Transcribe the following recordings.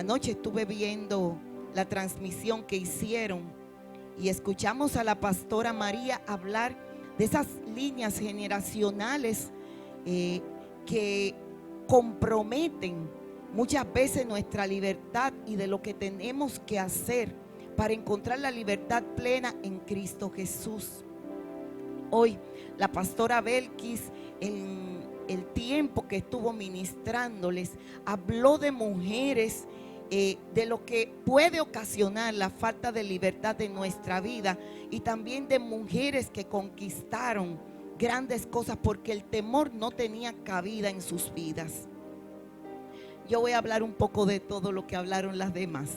Anoche estuve viendo la transmisión que hicieron y escuchamos a la pastora María hablar de esas líneas generacionales que comprometen muchas veces nuestra libertad y de lo que tenemos que hacer para encontrar la libertad plena en Cristo Jesús. Hoy la pastora Belkis, en el tiempo que estuvo ministrándoles, habló de mujeres, de lo que puede ocasionar la falta de libertad en nuestra vida, y también de mujeres que conquistaron grandes cosas porque el temor no tenía cabida en sus vidas. Yo voy a hablar un poco de todo lo que hablaron las demás.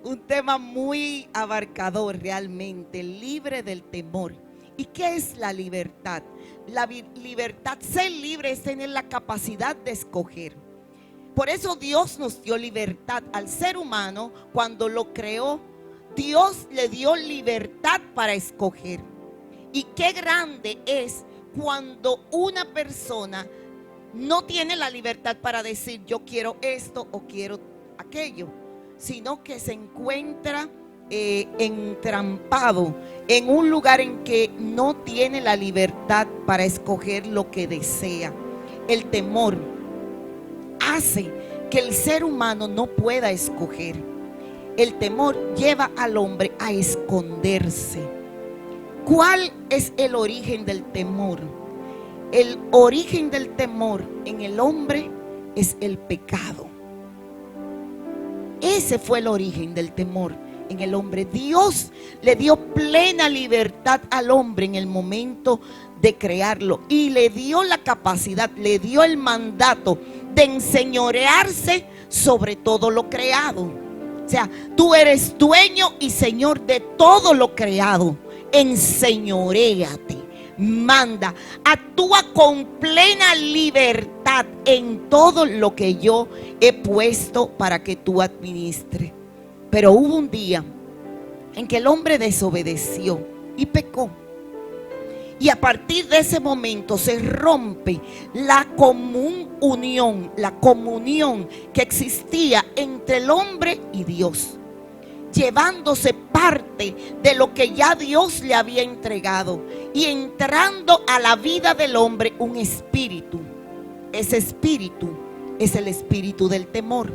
Un tema muy abarcador realmente, libre del temor. ¿Y qué es la libertad? La libertad, ser libre, es tener la capacidad de escoger. Por eso Dios nos dio libertad al ser humano. Cuando lo creó, Dios le dio libertad para escoger. Y qué grande es cuando una persona no tiene la libertad para decir yo quiero esto o quiero aquello, sino que se encuentra entrampado en un lugar en que no tiene la libertad para escoger lo que desea. El temor hace que el ser humano no pueda escoger. El temor lleva al hombre a esconderse. ¿Cuál es el origen del temor? El origen del temor en el hombre es el pecado. Ese fue el origen del temor en el hombre. Dios le dio plena libertad al hombre en el momento de crearlo y le dio la capacidad, le dio el mandato de enseñorearse sobre todo lo creado. O sea, tú eres dueño y señor de todo lo creado. Enseñoréate, manda, actúa con plena libertad en todo lo que yo he puesto para que tú administres. Pero hubo un día en que el hombre desobedeció y pecó. Y a partir de ese momento se rompe la comunión que existía entre el hombre y Dios, llevándose parte de lo que ya Dios le había entregado y entrando a la vida del hombre un espíritu. Ese espíritu es el espíritu del temor.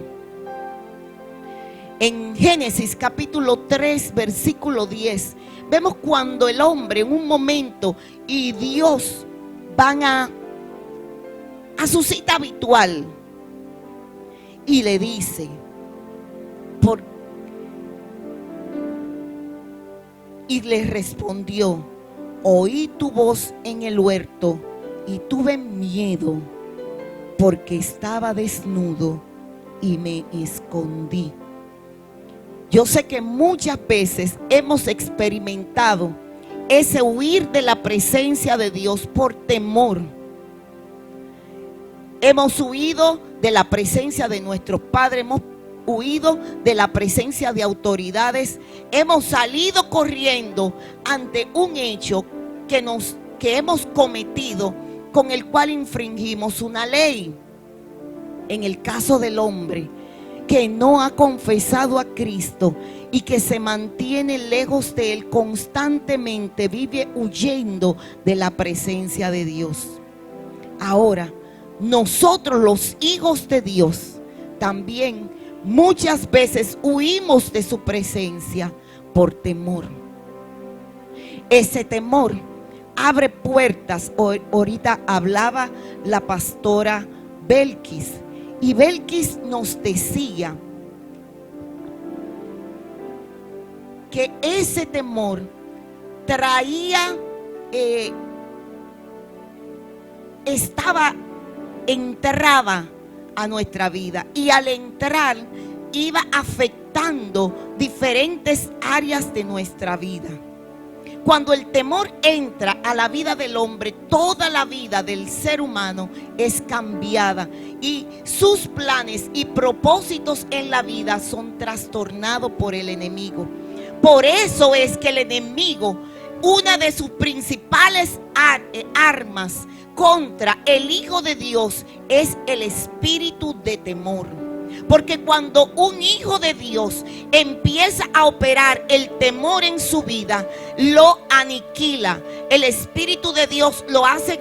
En Génesis capítulo 3 versículo 10 vemos cuando el hombre en un momento y Dios van a su cita habitual y le dice, y le respondió: oí tu voz en el huerto y tuve miedo porque estaba desnudo y me escondí. Yo sé que muchas veces hemos experimentado ese huir de la presencia de Dios por temor. Hemos huido de la presencia de nuestros padres, hemos huido de la presencia de autoridades, hemos salido corriendo ante un hecho que hemos cometido con el cual infringimos una ley. En el caso del hombre que no ha confesado a Cristo y que se mantiene lejos de Él constantemente, vive huyendo de la presencia de Dios. Ahora, nosotros los hijos de Dios también muchas veces huimos de su presencia por temor. Ese temor abre puertas. Ahorita hablaba la pastora Belkis y Belkis nos decía que ese temor traía, entraba a nuestra vida y al entrar iba afectando diferentes áreas de nuestra vida. Cuando el temor entra a la vida del hombre, toda la vida del ser humano es cambiada y sus planes y propósitos en la vida son trastornados por el enemigo. Por eso es que el enemigo, una de sus principales armas contra el Hijo de Dios es el espíritu de temor. Porque cuando un hijo de Dios empieza a operar el temor en su vida, lo aniquila. El Espíritu de Dios lo hace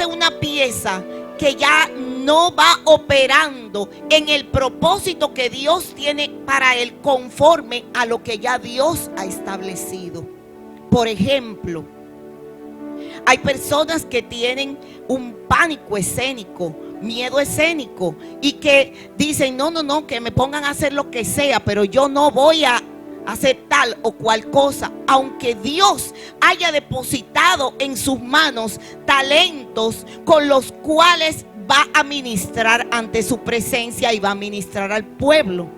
una pieza que ya no va operando en el propósito que Dios tiene para él, conforme a lo que ya Dios ha establecido. Por ejemplo, hay personas que tienen un pánico escénico, miedo escénico, y que dicen, no, que me pongan a hacer lo que sea, pero yo no voy a hacer tal o cual cosa, aunque Dios haya depositado en sus manos talentos con los cuales va a ministrar ante su presencia y va a ministrar al pueblo.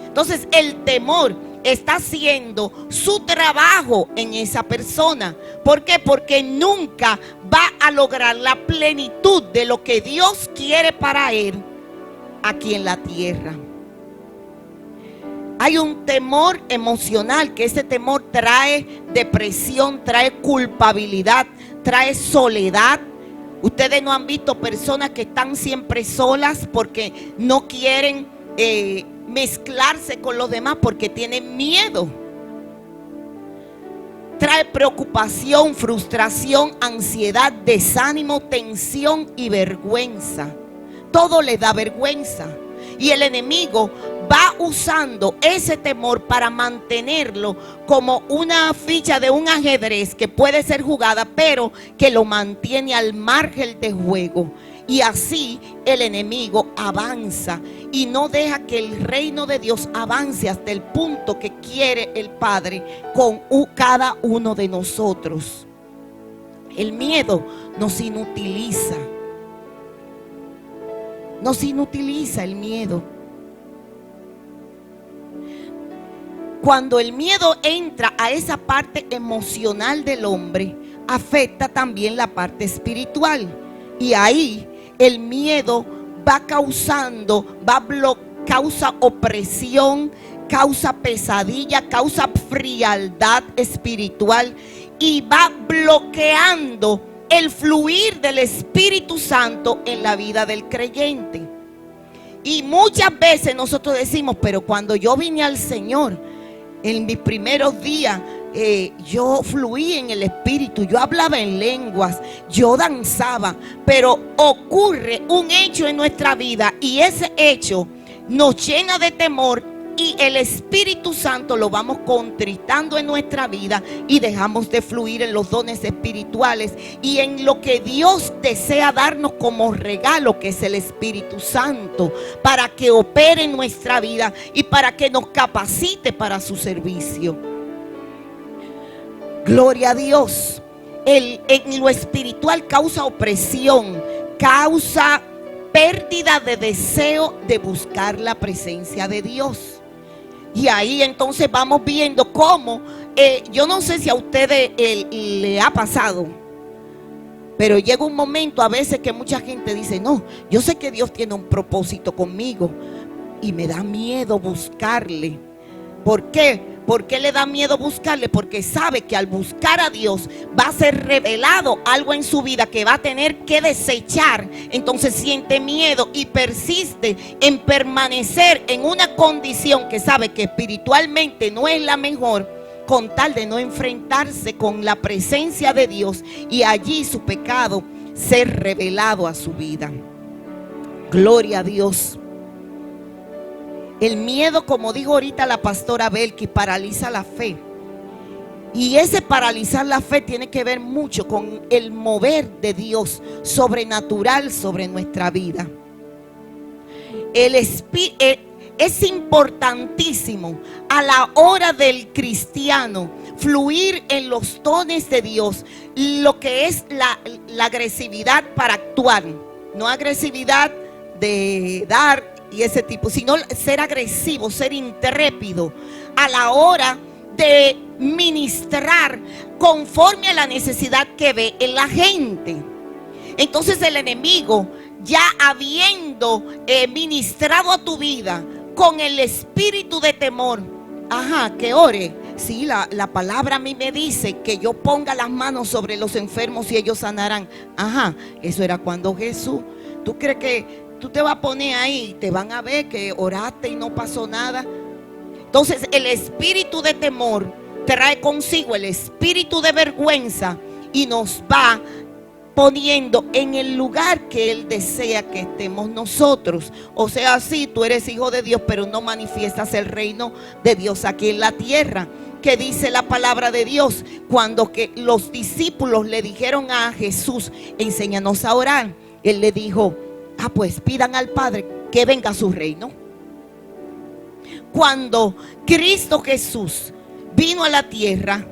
Entonces el temor está haciendo su trabajo en esa persona. ¿Por qué? Porque nunca va a lograr la plenitud de lo que Dios quiere para él aquí en la tierra. Hay un temor emocional, que ese temor trae depresión, trae culpabilidad, trae soledad. Ustedes no han visto personas que están siempre solas porque no quieren mezclarse con los demás, porque tienen miedo. Trae preocupación, frustración, ansiedad, desánimo, tensión y vergüenza. Todo le da vergüenza. Y el enemigo va usando ese temor para mantenerlo como una ficha de un ajedrez que puede ser jugada, pero que lo mantiene al margen de juego. Y así el enemigo avanza y no deja que el reino de Dios avance hasta el punto que quiere el Padre con cada uno de nosotros. El miedo nos inutiliza. Nos inutiliza el miedo. Cuando el miedo entra a esa parte emocional del hombre, afecta también la parte espiritual. Y ahí el miedo va causando, causa opresión, causa pesadilla, causa frialdad espiritual y va bloqueando el fluir del Espíritu Santo en la vida del creyente. Y muchas veces nosotros decimos, pero cuando yo vine al Señor, en mis primeros días, yo fluí en el Espíritu, yo hablaba en lenguas, yo danzaba, pero ocurre un hecho en nuestra vida y ese hecho nos llena de temor y el Espíritu Santo lo vamos contristando en nuestra vida y dejamos de fluir en los dones espirituales y en lo que Dios desea darnos como regalo, que es el Espíritu Santo, para que opere en nuestra vida y para que nos capacite para su servicio. Gloria a Dios. En lo espiritual causa opresión, causa pérdida de deseo de buscar la presencia de Dios. Y ahí entonces vamos viendo cómo, yo no sé si a ustedes le ha pasado, pero llega un momento a veces que mucha gente dice, no, yo sé que Dios tiene un propósito conmigo y me da miedo buscarle. ¿Por qué? ¿Por qué le da miedo buscarle? Porque sabe que al buscar a Dios va a ser revelado algo en su vida que va a tener que desechar. Entonces siente miedo y persiste en permanecer en una condición que sabe que espiritualmente no es la mejor, con tal de no enfrentarse con la presencia de Dios y allí su pecado ser revelado a su vida. Gloria a Dios. El miedo, como dijo ahorita la pastora Belki, paraliza la fe. Y ese paralizar la fe tiene que ver mucho con el mover de Dios sobrenatural sobre nuestra vida. Es importantísimo a la hora del cristiano fluir en los dones de Dios, lo que es la agresividad para actuar, no agresividad de dar y ese tipo, sino ser agresivo, ser intrépido a la hora de ministrar conforme a la necesidad que ve en la gente. Entonces el enemigo, ya habiendo ministrado a tu vida con el espíritu de temor, que ore. Sí, la palabra a mí me dice que yo ponga las manos sobre los enfermos y ellos sanarán. Eso era cuando Jesús. ¿Tú crees que tú te vas a poner ahí, te van a ver que oraste y no pasó nada. Entonces el espíritu de temor trae consigo el espíritu de vergüenza y nos va poniendo en el lugar que Él desea que estemos nosotros. O sea, sí, tú eres hijo de Dios, pero no manifiestas el reino de Dios aquí en la tierra. Que dice la palabra de Dios cuando que los discípulos le dijeron a Jesús: enséñanos a orar. Él le dijo: pues pidan al Padre que venga a su reino. Cuando Cristo Jesús vino a la tierra,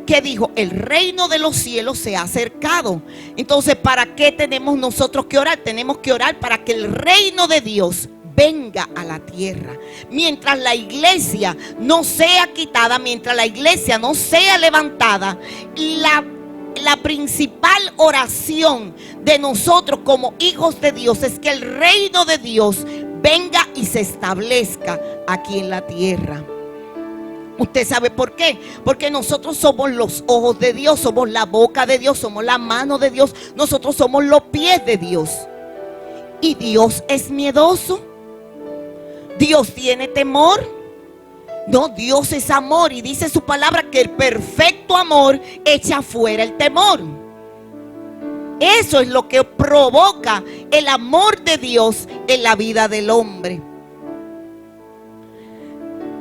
que dijo: el reino de los cielos se ha acercado. Entonces, ¿para qué tenemos nosotros que orar? Tenemos que orar para que el reino de Dios venga a la tierra. Mientras la iglesia no sea quitada, mientras la iglesia no sea levantada, la principal oración de nosotros como hijos de Dios es que el reino de Dios venga y se establezca aquí en la tierra. ¿Usted sabe por qué? Porque nosotros somos los ojos de Dios, somos la boca de Dios, somos la mano de Dios, nosotros somos los pies de Dios. ¿Y Dios es miedoso? ¿Dios tiene temor? No, Dios es amor y dice su palabra que el perfecto amor echa fuera el temor. Eso es lo que provoca el amor de Dios en la vida del hombre.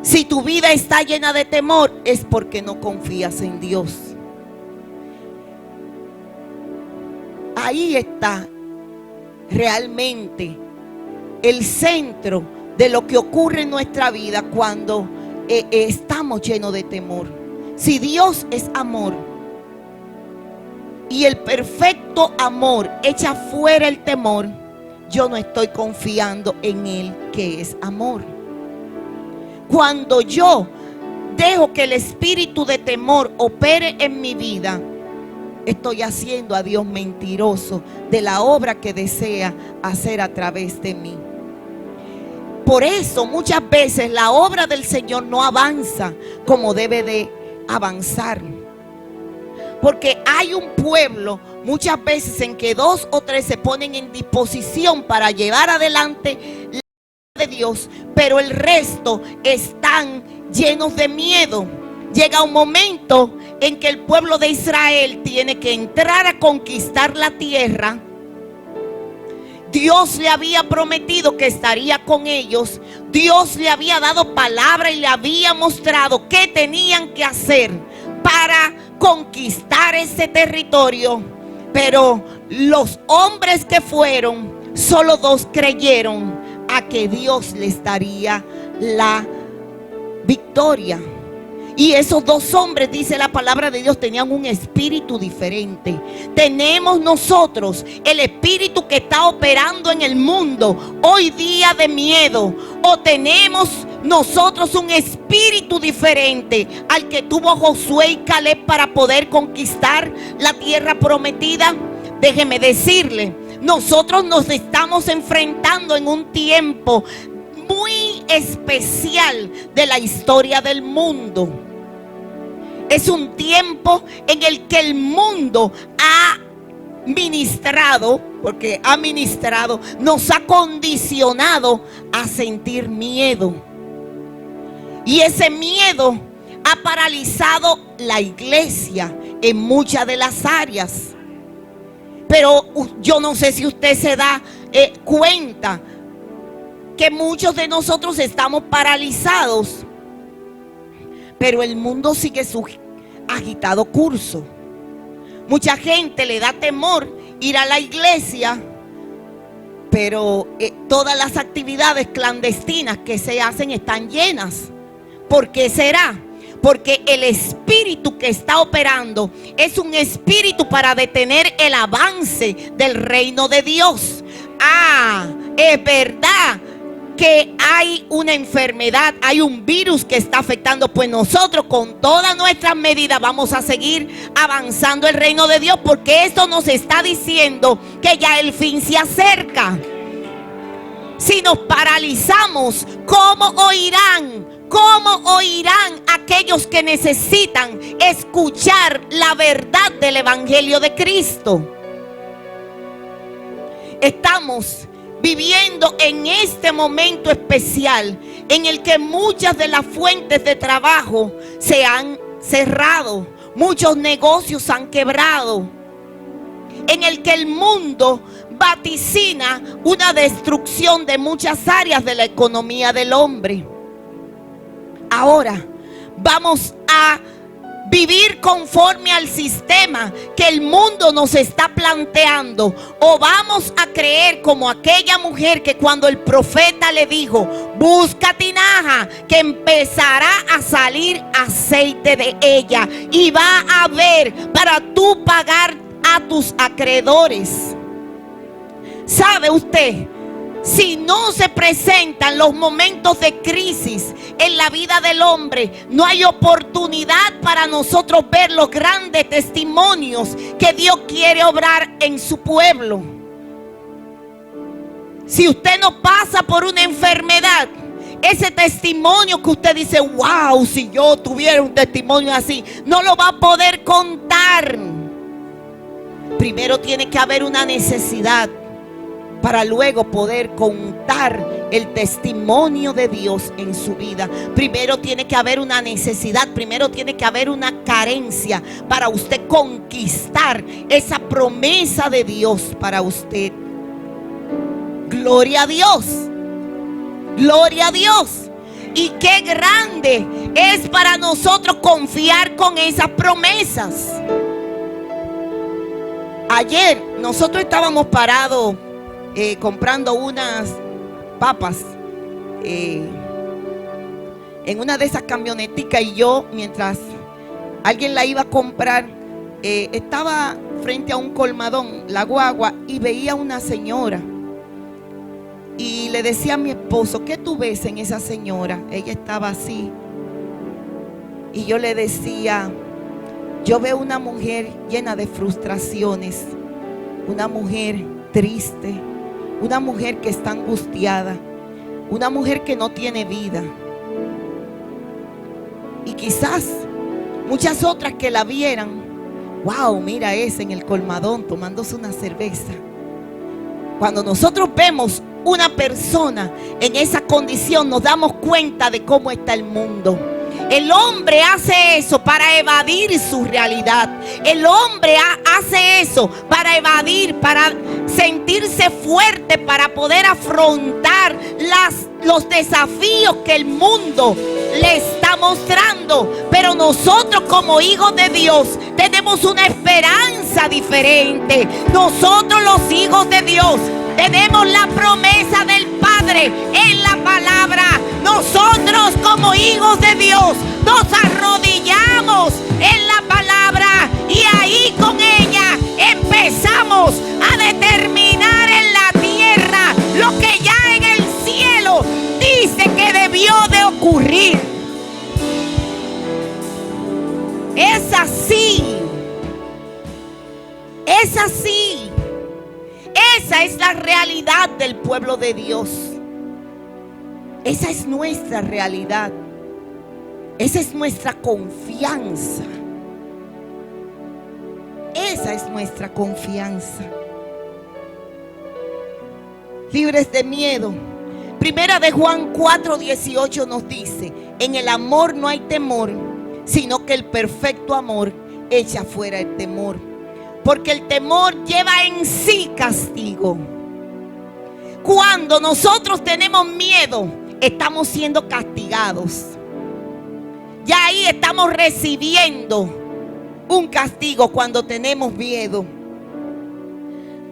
Si tu vida está llena de temor, es porque no confías en Dios. Ahí está realmente el centro de lo que ocurre en nuestra vida cuando estamos llenos de temor. Si Dios es amor y el perfecto amor echa fuera el temor, yo no estoy confiando en Él, que es amor. Cuando yo dejo que el espíritu de temor opere en mi vida, estoy haciendo a Dios mentiroso de la obra que desea hacer a través de mí. Por eso muchas veces la obra del Señor no avanza como debe de avanzar. Porque hay un pueblo muchas veces en que 2 o 3 se ponen en disposición para llevar adelante la obra de Dios, pero el resto están llenos de miedo. Llega un momento en que el pueblo de Israel tiene que entrar a conquistar la tierra. Dios le había prometido que estaría con ellos. Dios le había dado palabra y le había mostrado qué tenían que hacer para conquistar ese territorio. Pero los hombres que fueron, solo 2 creyeron a que Dios les daría la victoria. Y esos 2 hombres, dice la palabra de Dios, tenían un espíritu diferente. Tenemos nosotros el espíritu que está operando en el mundo hoy día de miedo. O tenemos nosotros un espíritu diferente al que tuvo Josué y Caleb para poder conquistar la tierra prometida. Déjeme decirle, nosotros nos estamos enfrentando en un tiempo muy especial de la historia del mundo. Es un tiempo en el que el mundo ha ministrado, porque ha ministrado, nos ha condicionado a sentir miedo. Y ese miedo ha paralizado la iglesia en muchas de las áreas. Pero yo no sé si usted se da cuenta que muchos de nosotros estamos paralizados, pero el mundo sigue su agitado curso. Mucha gente le da temor ir a la iglesia, pero todas las actividades clandestinas que se hacen están llenas. ¿Por qué será? Porque el espíritu que está operando es un espíritu para detener el avance del reino de Dios. Es verdad que hay una enfermedad, hay un virus que está afectando, pues nosotros con todas nuestras medidas vamos a seguir avanzando el reino de Dios, porque esto nos está diciendo que ya el fin se acerca. Si nos paralizamos, ¿cómo oirán? ¿Cómo oirán aquellos que necesitan escuchar la verdad del evangelio de Cristo? Estamos viviendo en este momento especial en el que muchas de las fuentes de trabajo se han cerrado, muchos negocios han quebrado, en el que el mundo vaticina una destrucción de muchas áreas de la economía del hombre. Ahora vamos a vivir conforme al sistema que el mundo nos está planteando, o vamos a creer como aquella mujer que cuando el profeta le dijo: busca tinaja, que empezará a salir aceite de ella y va a haber para tú pagar a tus acreedores. ¿Sabe usted? Si no se presentan los momentos de crisis en la vida del hombre, no hay oportunidad para nosotros ver los grandes testimonios que Dios quiere obrar en su pueblo. Si usted no pasa por una enfermedad, ese testimonio que usted dice: wow, si yo tuviera un testimonio así, no lo va a poder contar. Primero tiene que haber una necesidad para luego poder contar el testimonio de Dios en su vida. Primero tiene que haber una necesidad, primero tiene que haber una carencia para usted conquistar esa promesa de Dios para usted. Gloria a Dios, gloria a Dios. Y qué grande es para nosotros confiar con esas promesas. Ayer nosotros estábamos parados comprando unas papas en una de esas camioneticas, y yo, mientras alguien la iba a comprar, estaba frente a un colmadón, la guagua, y veía a una señora y le decía a mi esposo: ¿qué tú ves en esa señora? Ella estaba así, y yo le decía: yo veo una mujer llena de frustraciones, una mujer triste, una mujer que está angustiada, una mujer que no tiene vida. Y quizás muchas otras que la vieran: wow, mira ese en el colmadón tomándose una cerveza. Cuando nosotros vemos una persona en esa condición, nos damos cuenta de cómo está el mundo. El hombre hace eso para evadir su realidad. El hombre hace eso para evadir, para sentirse fuerte, para poder afrontar los desafíos que el mundo le está mostrando. Pero nosotros, como hijos de Dios, tenemos una esperanza diferente. Nosotros, los hijos de Dios, tenemos la promesa del Padre en la palabra. Nosotros, como hijos de Dios, nos arrodillamos en la palabra, y ahí con ella empezamos a determinar en la tierra lo que ya en el cielo dice que debió de ocurrir. Es así. Es así. Esa es la realidad del pueblo de Dios. Esa es nuestra realidad. Esa es nuestra confianza. Esa es nuestra confianza. Libres de miedo. Primera de Juan 4:18 nos dice: en el amor no hay temor, sino que el perfecto amor echa fuera el temor. Porque el temor lleva en sí castigo. Cuando nosotros tenemos miedo, estamos siendo castigados. Ya ahí estamos recibiendo un castigo cuando tenemos miedo.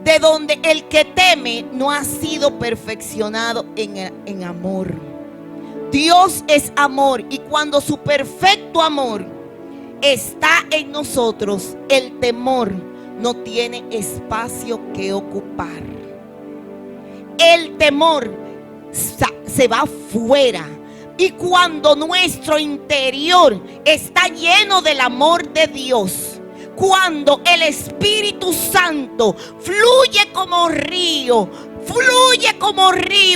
De donde el que teme no ha sido perfeccionado en amor. Dios es amor, y cuando su perfecto amor está en nosotros, el temor no tiene espacio que ocupar. El temor se va fuera. Y cuando nuestro interior está lleno del amor de Dios, cuando el Espíritu Santo fluye como río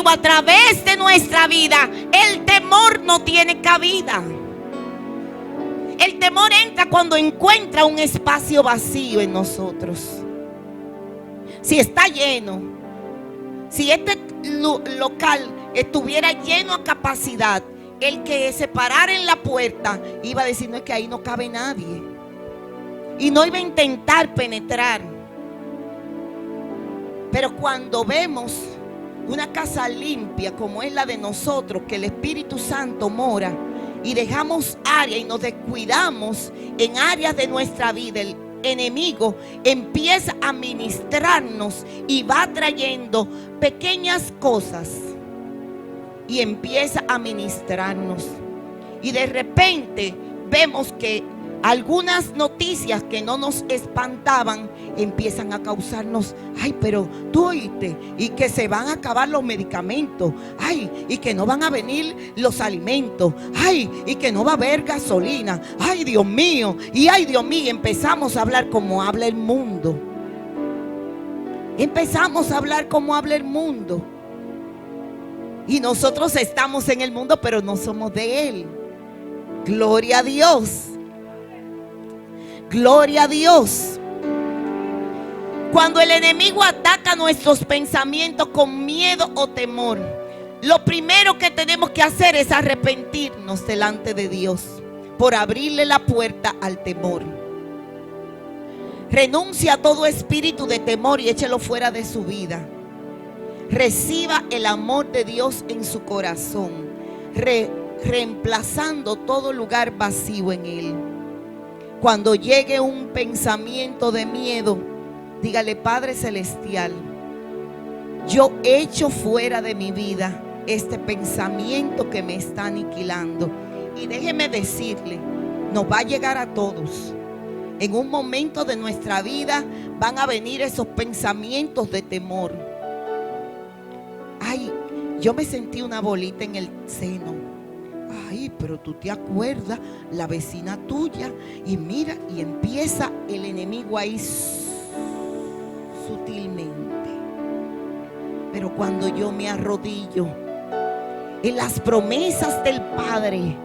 a través de nuestra vida, el temor no tiene cabida. El temor entra cuando encuentra un espacio vacío en nosotros. Si está lleno, Si este local estuviera lleno a capacidad, el que se parara en la puerta iba a decir, no, es que ahí no cabe nadie, y no iba a intentar penetrar. Pero cuando vemos una casa limpia como es la de nosotros, que el Espíritu Santo mora, y dejamos áreas y nos descuidamos en áreas de nuestra vida, el enemigo empieza a ministrarnos y va trayendo pequeñas cosas y empieza a ministrarnos. Y de repente vemos que algunas noticias que no nos espantaban empiezan a causarnos, ay, pero tú oíste, y que se van a acabar los medicamentos, ay, y que no van a venir los alimentos, ay, y que no va a haber gasolina, ay, Dios mío, y ay, Dios mío, empezamos a hablar como habla el mundo. Empezamos a hablar como habla el mundo. Y nosotros estamos en el mundo, pero no somos de él. Gloria a Dios. Gloria a Dios. Cuando el enemigo ataca nuestros pensamientos con miedo o temor, lo primero que tenemos que hacer es arrepentirnos delante de Dios por abrirle la puerta al temor. Renuncia a todo espíritu de temor y échelo fuera de su vida. Reciba el amor de Dios en su corazón, reemplazando todo lugar vacío en él. Cuando llegue un pensamiento de miedo, dígale: Padre Celestial, yo echo fuera de mi vida este pensamiento que me está aniquilando. Y déjeme decirle, nos va a llegar a todos. En un momento de nuestra vida van a venir esos pensamientos de temor. Ay, yo me sentí una bolita en el seno. Ay, pero tú te acuerdas, la vecina tuya, y mira, y empieza el enemigo ahí sutilmente. Pero cuando yo me arrodillo en las promesas del Padre,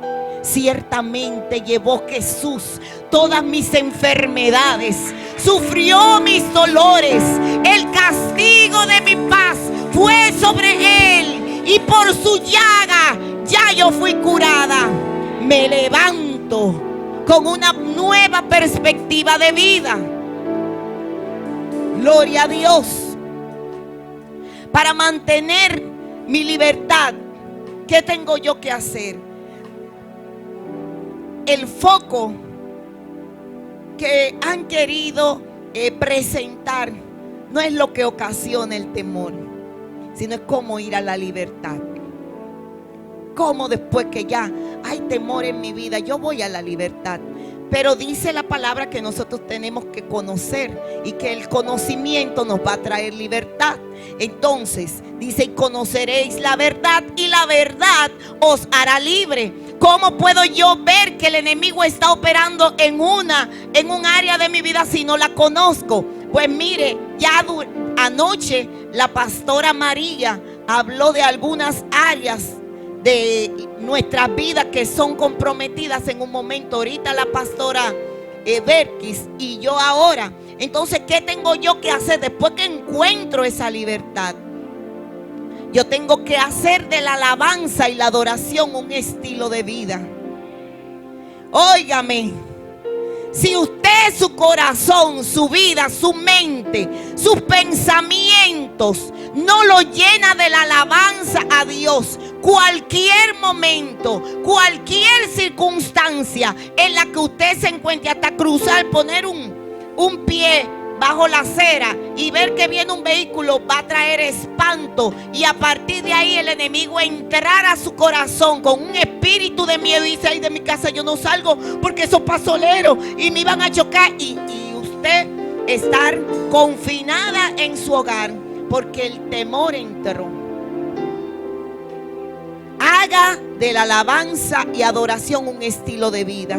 ciertamente llevó Jesús todas mis enfermedades, sufrió mis dolores, el castigo de mi paz fue sobre él, y por su llaga ya yo fui curada. Me levanto con una nueva perspectiva de vida. Gloria a Dios. Para mantener mi libertad, ¿qué tengo yo que hacer? El foco que han querido presentar no es lo que ocasiona el temor, sino es cómo ir a la libertad. Cómo después que ya hay temor en mi vida, yo voy a la libertad. Pero dice la palabra que nosotros tenemos que conocer, y que el conocimiento nos va a traer libertad. Entonces dice: y conoceréis la verdad, y la verdad os hará libre. ¿Cómo puedo yo ver que el enemigo está operando en un área de mi vida si no la conozco? Pues mire, ya anoche la pastora María habló de algunas áreas de nuestras vidas que son comprometidas en un momento. Ahorita la pastora Berkis y yo ahora. Entonces, ¿qué tengo yo que hacer después que encuentro esa libertad? Yo tengo que hacer de la alabanza y la adoración un estilo de vida. Óigame, si usted, su corazón, su vida, su mente, sus pensamientos no lo llena de la alabanza a Dios, cualquier momento, cualquier circunstancia en la que usted se encuentre, hasta cruzar, poner un pie bajo la acera y ver que viene un vehículo, va a traer espanto, y a partir de ahí el enemigo entrar a su corazón con un espíritu de miedo y dice: ay, de mi casa yo no salgo porque esos pasoleros y me iban a chocar, y usted estar confinada en su hogar porque el temor entró. Haga de la alabanza y adoración un estilo de vida.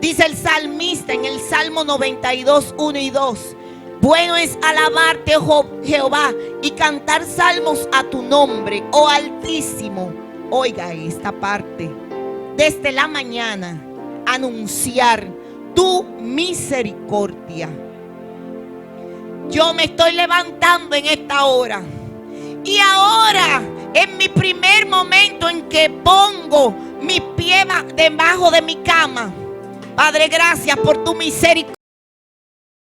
Dice el salmista en el Salmo 92, 1 y 2: bueno es alabarte, oh Jehová, y cantar salmos a tu nombre, oh Altísimo. Oiga esta parte: desde la mañana anunciar tu misericordia. Yo me estoy levantando en esta hora Y ahora, en mi primer momento en que pongo mi pie debajo de mi cama, Padre, gracias por tu misericordia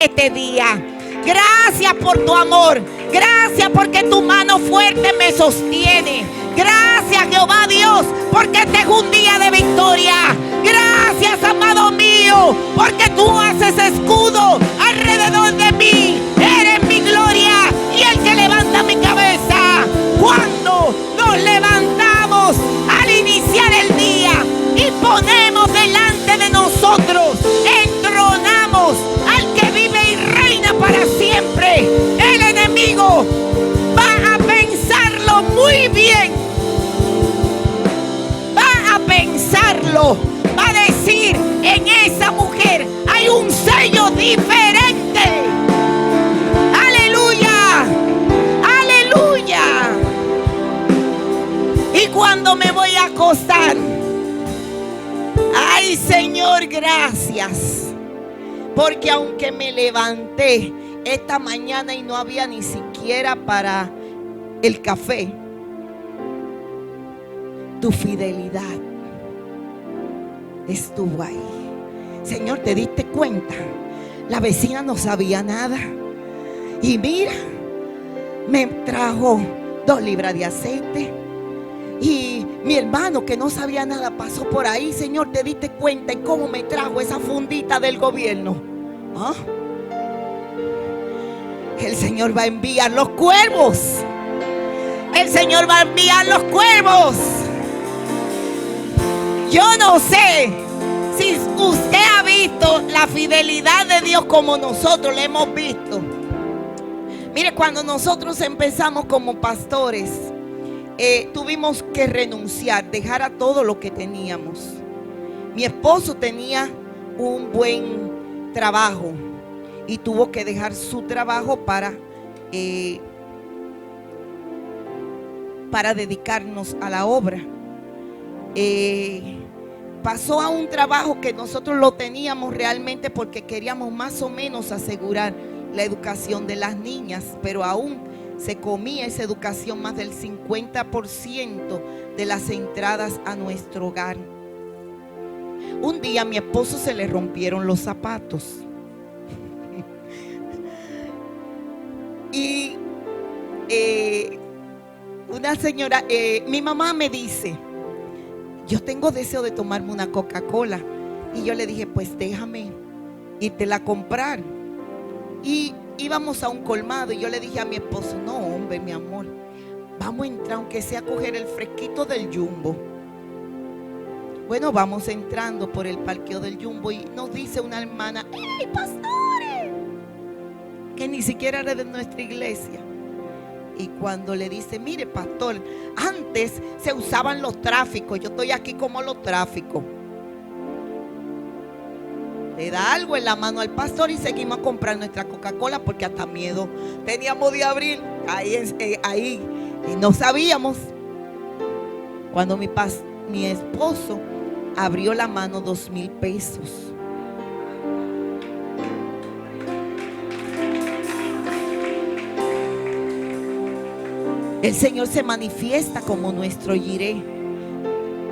este día. Gracias por tu amor. Gracias porque tu mano fuerte me sostiene. Gracias, Jehová Dios, porque este es un día de victoria. Gracias, amado mío, porque tú haces escudo alrededor de mí. Eres mi gloria y el que levanta mi cabeza. Cuando nos levantamos al iniciar el día y ponemos delante de nosotros, entronamos al que vive y reina para siempre. El enemigo va a pensarlo muy bien. Va a pensarlo. Va a decir, en esa mujer hay un sello diferente. Aleluya. Aleluya. Y cuando me voy a acostar, ay, Señor, gracias. Porque aunque me levanté esta mañana y no había ni siquiera para el café, tu fidelidad estuvo ahí. Señor, ¿te diste cuenta? La vecina no sabía nada. Y mira, me trajo 2 libras de aceite. Y mi hermano que no sabía nada pasó por ahí. Señor, ¿te diste cuenta en cómo me trajo esa fundita del gobierno? ¿Ah? El Señor va a enviar los cuervos. El Señor va a enviar los cuervos. Yo no sé si usted ha visto la fidelidad de Dios como nosotros la hemos visto. Mire, cuando nosotros empezamos como pastores, tuvimos que renunciar, dejar a todo lo que teníamos. Mi esposo tenía un buen trabajo y tuvo que dejar su trabajo para dedicarnos a la obra. Pasó a un trabajo que nosotros lo teníamos realmente porque queríamos más o menos asegurar la educación de las niñas, pero aún se comía esa educación más del 50% de las entradas a nuestro hogar. Un día a mi esposo se le rompieron los zapatos. Y una señora, mi mamá me dice, yo tengo deseo de tomarme una Coca-Cola. Y yo le dije, pues déjame írtela a comprar. Y íbamos a un colmado y yo le dije a mi esposo, no hombre, mi amor, vamos a entrar aunque sea a coger el fresquito del Jumbo. Bueno, vamos entrando por el parqueo del Jumbo y nos dice una hermana, ¡hey, pastores! Que ni siquiera era de nuestra iglesia. Y cuando le dice, mire, pastor, antes se usaban los tráficos, yo estoy aquí como los tráficos. Le da algo en la mano al pastor y seguimos a comprar nuestra Coca-Cola porque hasta miedo teníamos de abrir ahí y no sabíamos. Cuando mi esposo abrió la mano, 2,000 pesos. El Señor se manifiesta como nuestro Jireh.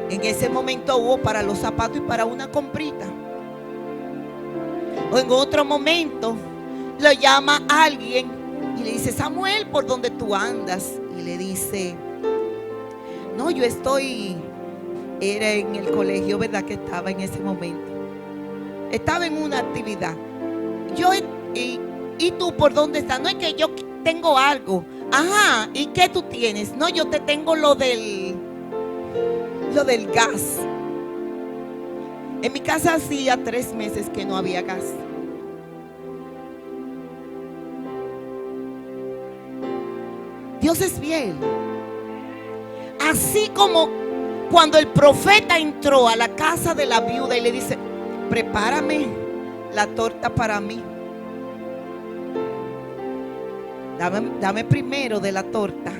En ese momento hubo para los zapatos y para una comprita. O en otro momento lo llama alguien y le dice, Samuel, ¿por dónde tú andas? Y le dice, no, yo era en el colegio, ¿verdad? Que estaba en ese momento. Estaba en una actividad. ¿Y tú por dónde estás? No, es que yo tengo algo. Ajá, ¿y qué tú tienes? No, yo te tengo lo del gas. En mi casa hacía 3 meses que no había gas. Dios es fiel. Así como cuando el profeta entró a la casa de la viuda y le dice, prepárame la torta para mí. Dame primero de la torta.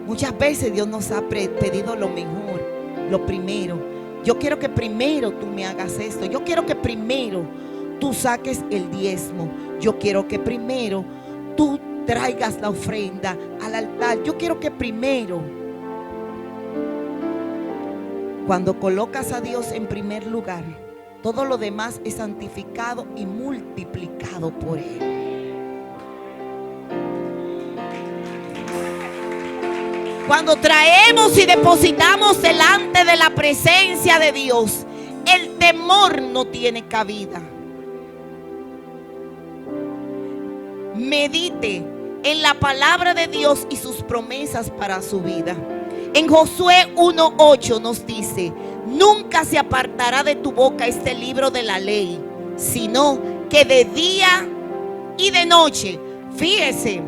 Muchas veces Dios nos ha pedido lo mejor, lo primero. Yo quiero que primero tú me hagas esto. Yo quiero que primero tú saques el diezmo. Yo quiero que primero tú traigas la ofrenda al altar. Yo quiero que primero, cuando colocas a Dios en primer lugar, todo lo demás es santificado y multiplicado por Él. Cuando traemos y depositamos delante de la presencia de Dios, el temor no tiene cabida. Medite en la palabra de Dios y sus promesas para su vida. En Josué 1:8 nos dice: nunca se apartará de tu boca este libro de la ley, sino que de día y de noche. Fíjese,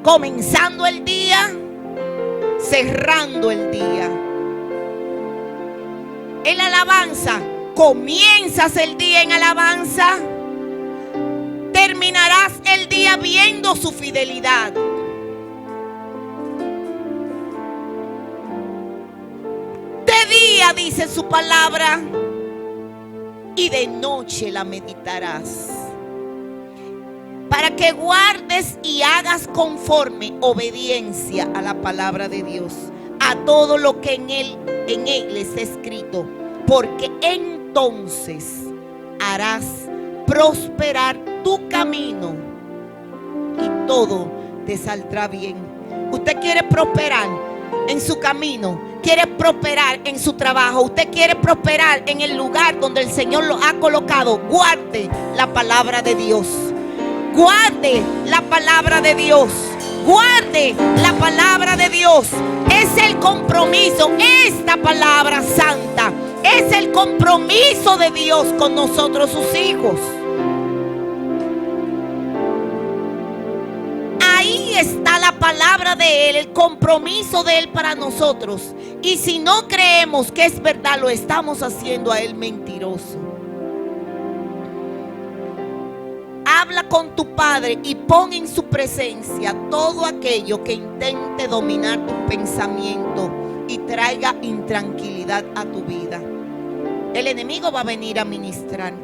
comenzando el día, cerrando el día. En alabanza, comienzas el día en alabanza, terminarás el día viendo su fidelidad. De día dice su palabra y de noche la meditarás, para que guardes y hagas conforme obediencia a la palabra de Dios, a todo lo que en él está escrito, porque entonces harás prosperar tu camino y todo te saldrá bien. Usted quiere prosperar en su camino, quiere prosperar en su trabajo, usted quiere prosperar en el lugar donde el Señor lo ha colocado. Guarde la palabra de Dios. Guarde la palabra de Dios. Guarde la palabra de Dios. Es el compromiso. Esta palabra santa es el compromiso de Dios con nosotros, sus hijos. Ahí está la palabra de Él, el compromiso de Él para nosotros. Y si no creemos que es verdad, lo estamos haciendo a Él mentiroso. Habla con tu Padre y pon en su presencia todo aquello que intente dominar tu pensamiento y traiga intranquilidad a tu vida. El enemigo va a venir a ministrar.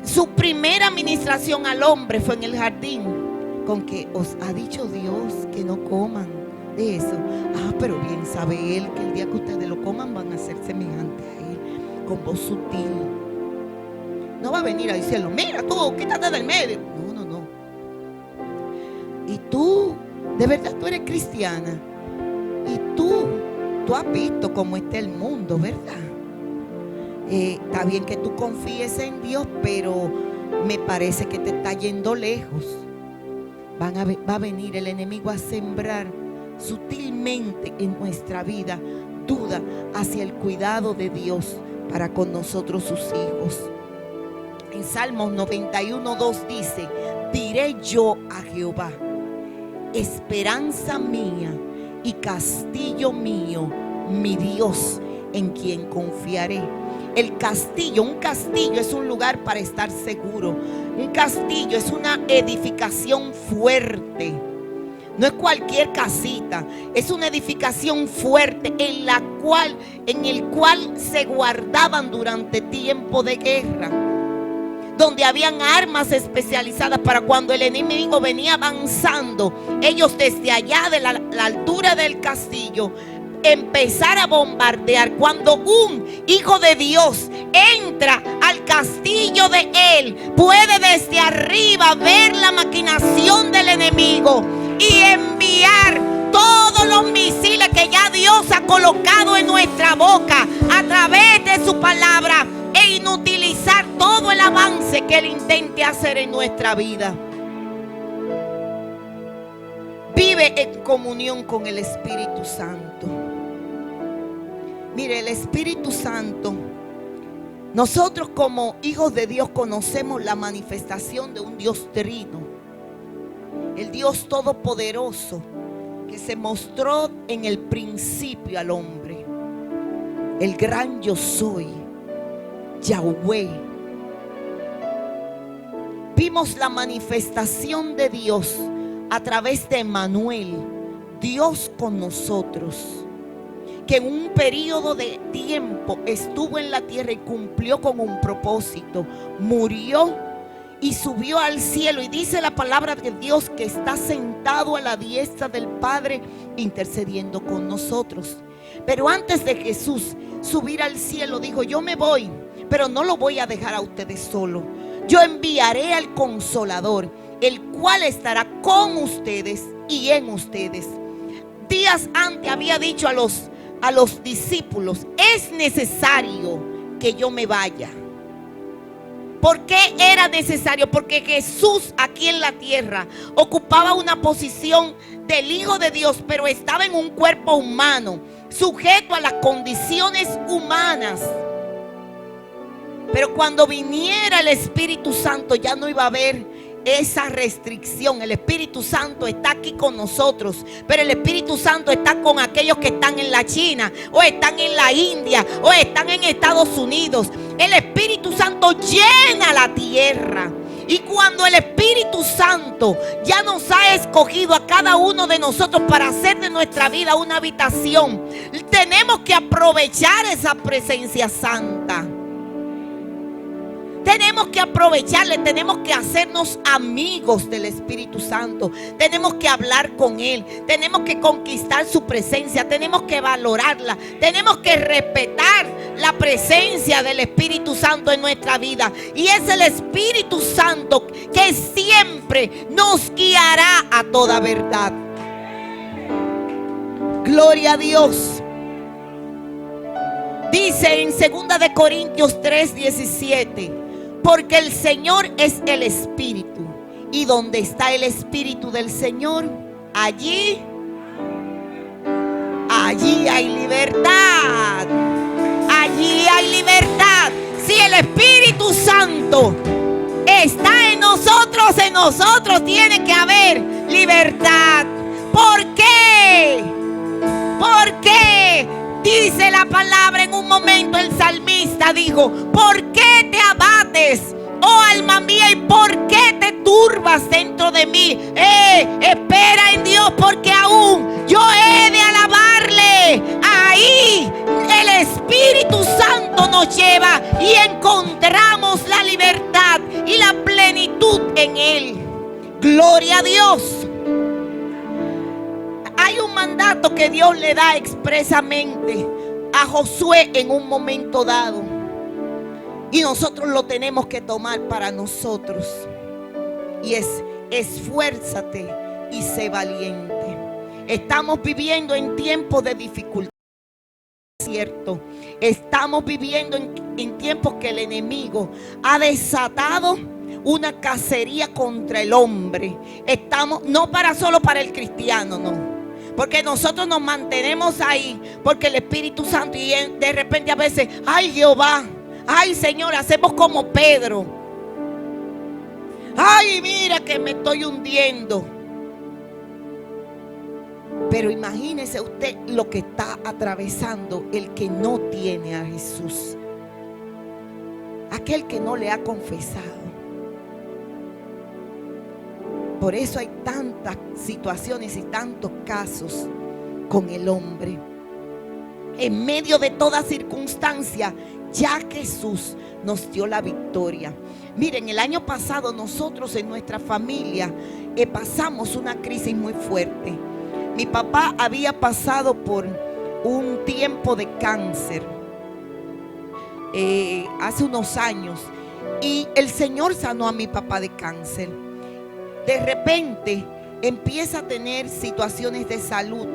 Su primera ministración al hombre fue en el jardín, con que os ha dicho Dios que no coman de eso. Pero bien sabe Él que el día que ustedes lo coman van a ser semejantes a Él, con voz sutil. No va a venir a decirlo: mira tú, quítate del medio. No, no, no. Y tú, de verdad tú eres cristiana. Y tú has visto cómo está el mundo, ¿verdad? Está bien que tú confíes en Dios, pero me parece que te está yendo lejos. Va a venir el enemigo a sembrar sutilmente en nuestra vida duda hacia el cuidado de Dios para con nosotros, sus hijos. En Salmos 91:2 dice: diré yo a Jehová, esperanza mía y castillo mío, mi Dios, en quien confiaré. El castillo, un castillo es un lugar para estar seguro. Un castillo es una edificación fuerte. No es cualquier casita, es una edificación fuerte en el cual se guardaban durante tiempo de guerra, donde habían armas especializadas para cuando el enemigo venía avanzando, ellos desde allá de la altura del castillo empezar a bombardear. Cuando un hijo de Dios entra al castillo de Él, puede desde arriba ver la maquinación del enemigo y enviar todos los misiles que ya Dios ha colocado en nuestra boca a través de su palabra, e inutilizar todo el avance que Él intente hacer en nuestra vida. Vive en comunión con el Espíritu Santo. Mire, el Espíritu Santo, nosotros como hijos de Dios conocemos la manifestación de un Dios trino, el Dios todopoderoso que se mostró en el principio al hombre, el gran yo soy, Yahweh. Vimos la manifestación de Dios a través de Emmanuel, Dios con nosotros, que en un periodo de tiempo estuvo en la tierra y cumplió con un propósito. Murió y subió al cielo, y dice la palabra de Dios que está sentado a la diestra del Padre intercediendo con nosotros. Pero antes de Jesús subir al cielo dijo: yo me voy, pero no lo voy a dejar a ustedes solo. Yo enviaré al Consolador, el cual estará con ustedes y en ustedes. Días antes había dicho a los discípulos: es necesario que yo me vaya. ¿Por qué era necesario? Porque Jesús aquí en la tierra ocupaba una posición del Hijo de Dios, pero estaba en un cuerpo humano, sujeto a las condiciones humanas. Pero cuando viniera el Espíritu Santo ya no iba a haber esa restricción. El Espíritu Santo está aquí con nosotros, pero el Espíritu Santo está con aquellos que están en la China, o están en la India, o están en Estados Unidos. El Espíritu Santo llena la tierra. Y cuando el Espíritu Santo ya nos ha escogido a cada uno de nosotros para hacer de nuestra vida una habitación, tenemos que aprovechar esa presencia santa. Tenemos que aprovecharle, tenemos que hacernos amigos del Espíritu Santo. Tenemos que hablar con Él, tenemos que conquistar su presencia, tenemos que valorarla, tenemos que respetar la presencia del Espíritu Santo en nuestra vida. Y es el Espíritu Santo que siempre nos guiará a toda verdad. Gloria a Dios. Dice en 2 de Corintios 3:17: porque el Señor es el Espíritu, y donde está el Espíritu del Señor, allí hay libertad. Allí hay libertad. Si el Espíritu Santo está en nosotros tiene que haber libertad. ¿Por qué? ¿Por qué? Dice la palabra, en un momento el salmista dijo: ¿por qué te abates, oh alma mía, y por qué te turbas dentro de mí? Espera en Dios, porque aún yo he de alabarle. Ahí el Espíritu Santo nos lleva y encontramos la libertad y la plenitud en Él. Gloria a Dios. Hay un mandato que Dios le da expresamente a Josué en un momento dado, y nosotros lo tenemos que tomar para nosotros, y es: esfuérzate y sé valiente. Estamos viviendo en tiempos de dificultad, cierto. Estamos viviendo en tiempos que el enemigo ha desatado una cacería contra el hombre. Estamos, no solo para el cristiano, no. Porque nosotros nos mantenemos ahí, porque el Espíritu Santo, y de repente a veces: ay Jehová, ay Señor, hacemos como Pedro. Ay, mira que me estoy hundiendo. Pero imagínese usted lo que está atravesando el que no tiene a Jesús, aquel que no le ha confesado. Por eso hay tantas situaciones y tantos casos con el hombre. En medio de toda circunstancia, ya Jesús nos dio la victoria. Miren, el año pasado nosotros en nuestra familia pasamos una crisis muy fuerte. Mi papá había pasado por un tiempo de cáncer hace unos años, y el Señor sanó a mi papá de cáncer. De repente empieza a tener situaciones de salud,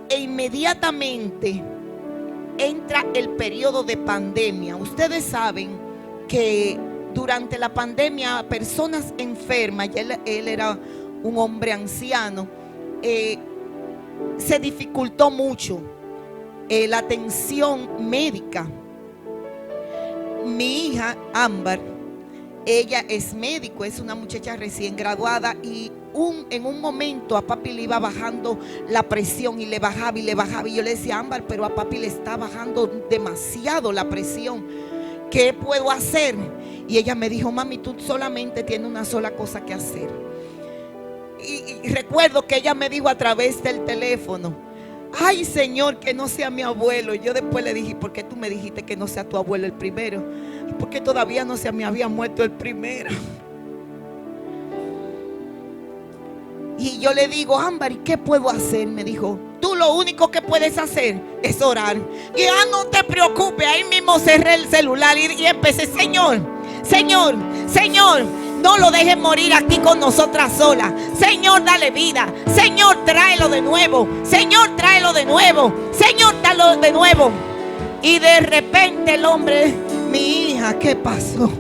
e inmediatamente entra el periodo de pandemia. Ustedes saben que durante la pandemia personas enfermas, ya él era un hombre anciano, se dificultó mucho la atención médica. Mi hija Ámbar, ella es médico, es una muchacha recién graduada, y en un momento a papi le iba bajando la presión, y le bajaba y le bajaba, y yo le decía: Ámbar, pero a papi le está bajando demasiado la presión, ¿qué puedo hacer? Y ella me dijo: mami, tú solamente tienes una sola cosa que hacer. Y recuerdo que ella me dijo a través del teléfono: ay Señor, que no sea mi abuelo. Y yo después le dije: ¿por qué tú me dijiste que no sea tu abuelo el primero? Porque todavía no se me había muerto el primero. Y yo le digo, Ámbar, ¿y qué puedo hacer? Me dijo, tú lo único que puedes hacer es orar. Y no te preocupes, ahí mismo cerré el celular y empecé, Señor, no lo dejes morir aquí con nosotras solas. Señor, dale vida. Señor, tráelo de nuevo. Señor, tráelo de nuevo. Señor, tráelo de nuevo. Y de repente el hombre, mi hija, ¿qué pasó?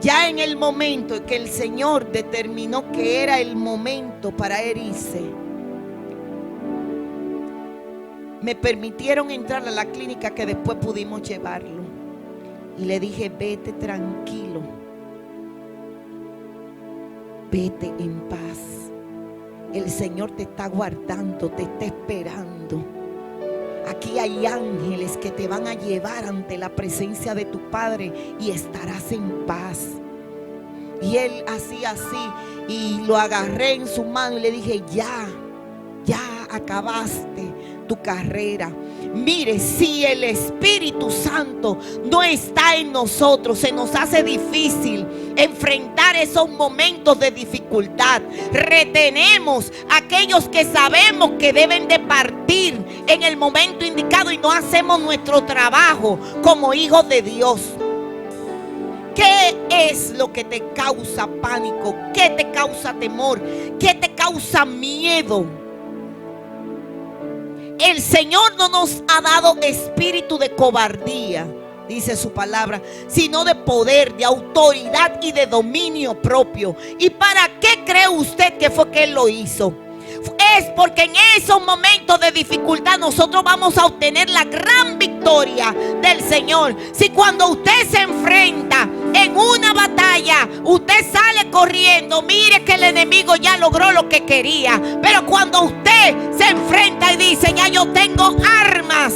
Ya en el momento en que el Señor determinó que era el momento para herirse, me permitieron entrar a la clínica, que después pudimos llevarlo. Y le dije, vete tranquilo, vete en paz. El Señor te está guardando, te está esperando. Aquí hay ángeles que te van a llevar ante la presencia de tu Padre y estarás en paz. Y él hacía así y lo agarré en su mano y le dije, ya acabaste tu carrera. Mire, si el Espíritu Santo no está en nosotros, se nos hace difícil enfrentar esos momentos de dificultad. Retenemos a aquellos que sabemos que deben de partir en el momento indicado y no hacemos nuestro trabajo como hijos de Dios. ¿Qué es lo que te causa pánico? ¿Qué te causa temor? ¿Qué te causa miedo? El Señor no nos ha dado espíritu de cobardía, dice su palabra, sino de poder, de autoridad y de dominio propio. ¿Y para qué cree usted que fue que Él lo hizo? Es porque en esos momentos de dificultad nosotros vamos a obtener la gran victoria del Señor. Si cuando usted se enfrenta en una batalla, usted sale corriendo, mire que el enemigo ya logró lo que quería. Pero cuando usted se enfrenta y dice, ya yo tengo armas,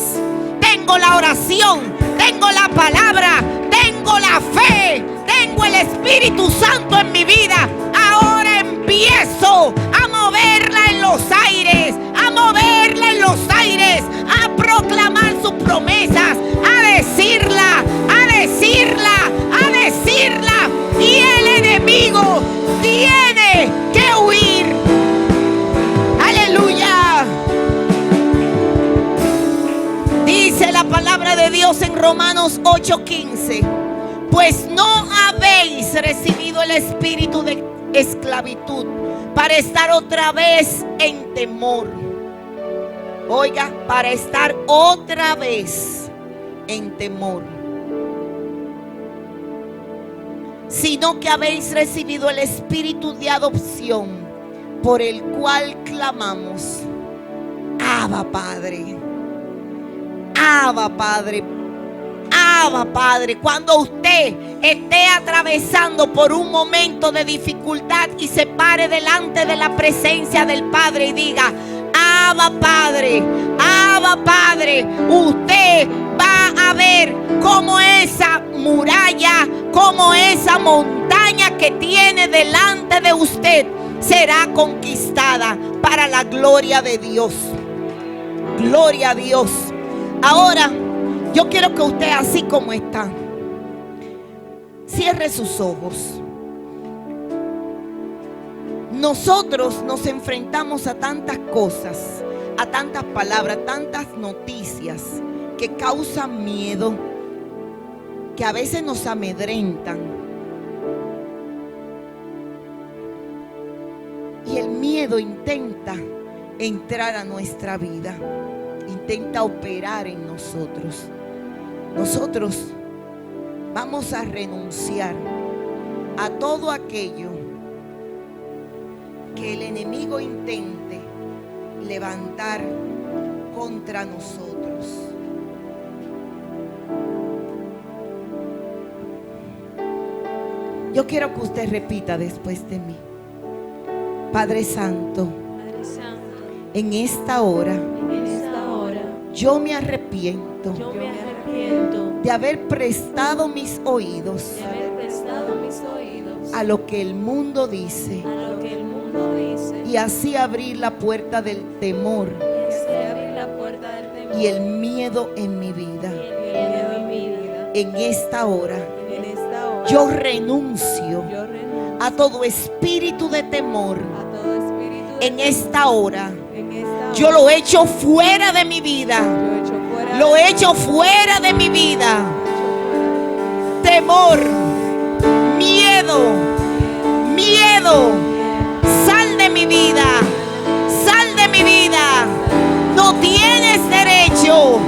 tengo la oración, tengo la palabra, tengo la fe, tengo el Espíritu Santo en mi vida, ahora empiezo a moverla en los aires, a moverla en los aires, a proclamar sus promesas, a decirla, a decirla, a decirla. Y el enemigo tiene que huir. Aleluya. Dice la palabra de Dios en Romanos 8:15. Pues no habéis recibido el espíritu de esclavitud para estar otra vez en temor. Oiga, para estar otra vez en temor, sino que habéis recibido el espíritu de adopción, por el cual clamamos, Abba Padre, Abba Padre, Abba Padre. Cuando usted esté atravesando por un momento de dificultad y se pare delante de la presencia del Padre y diga, Abba Padre, Abba Padre, usted va a ver cómo esa muralla, como esa montaña que tiene delante de usted será conquistada para la gloria de Dios. Gloria a Dios. Ahora yo quiero que usted, así como está, cierre sus ojos. Nosotros nos enfrentamos a tantas cosas, a tantas palabras, tantas noticias que causan miedo, que a veces nos amedrentan. Y el miedo intenta entrar a nuestra vida, intenta operar en nosotros. Nosotros vamos a renunciar a todo aquello que el enemigo intente levantar contra nosotros. Yo quiero que usted repita después de mí. Padre Santo, en esta hora, yo me arrepiento de haber prestado mis oídos a lo que el mundo dice, y así abrir la puerta del temor y el miedo en mi vida. En esta hora yo renuncio a todo espíritu de temor en esta hora. Yo lo echo fuera de mi vida. Lo echo fuera de mi vida. Temor, miedo, sal de mi vida. Sal de mi vida. No tienes derecho.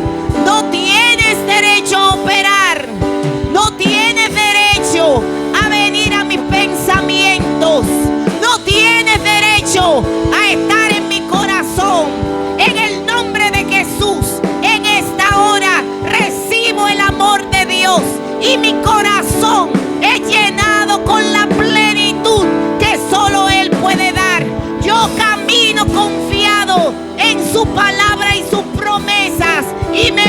No tienes derecho a operar. No tienes derecho a venir a mis pensamientos. No tienes derecho a estar en mi corazón. En el nombre de Jesús, en esta hora recibo el amor de Dios y mi corazón es llenado con la plenitud que solo Él puede dar. Yo camino confiado en su palabra y sus promesas y me